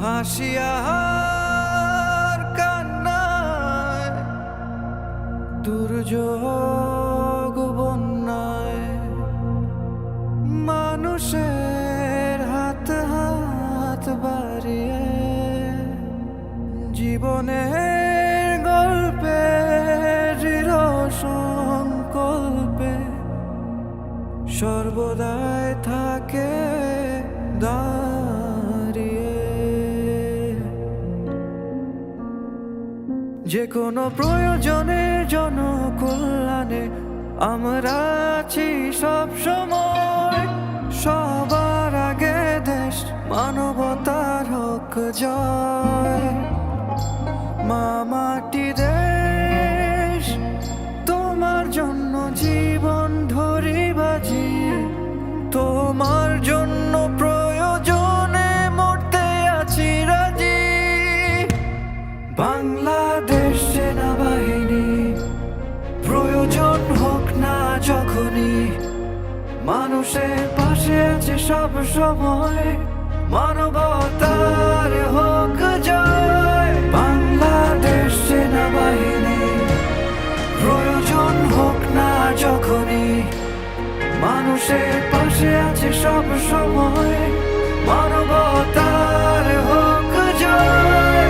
হাসিয়ার কান্নায়, দুর্যোগ বন্যায়, মানুষের হাত হাত বাড়িয়ে জীবনের গল্পে দৃঢ় সংকল্পে সর্বদাই থাকে দাঁড়িয়ে। যে কোনো প্রয়োজনের জনকল্যাণে আমরা আছি সব সময়। সবার আগে দেশ মানবতার হক জয়। মা মাটি দেশ, তোমার জন্য জীবন ধরি বাজি। তোমার জন্য প্রয়োজনে মরতে আছি রাজি। বাংলাদেশ সেনাবাহিনী, প্রয়োজন হোক না যখনই, মানুষের পাশে আছে সব সময়। মানবতার হোক জয়। বাংলাদেশ সেনাবাহিনী, প্রয়োজন হোক না যখনই, মানুষের পাশে আছে সব সময়। মানবতার হোক জয়।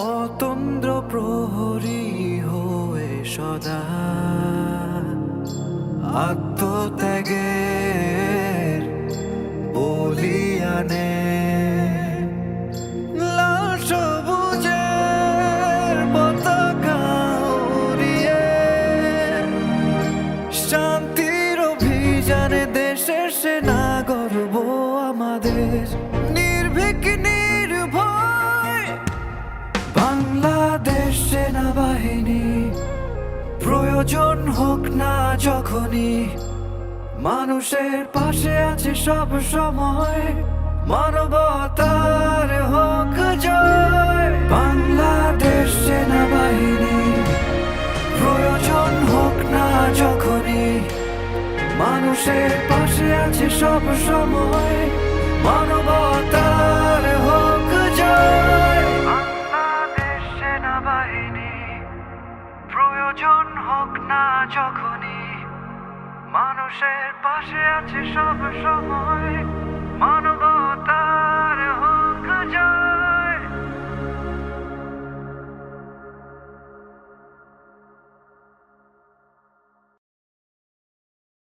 অতন্দ্র প্রহরী হয়ে সদা আত্মত্যাগের বলিয়ানে, লাল সবুজের পতাকা উড়িয়ে শান্তির অভিযানে দেশের সেনা গর্ব আমাদের। নির্ভীক নির্ভয় বাংলাদেশ সেনাবাহিনী, প্রয়োজন হোক না যখনই, মানুষের পাশে আছে সব সময়। মানবতার হোক জয়। বাংলাদেশ সেনাবাহিনী, প্রয়োজন হোক না যখনই, মানুষের পাশে আছে সব সময়। মানবতার হোক জয়। বাংলাদেশ সেনাবাহিনী, প্রয়োজন হোক না যখনই, মানুষের পাশে আছে সব সময়।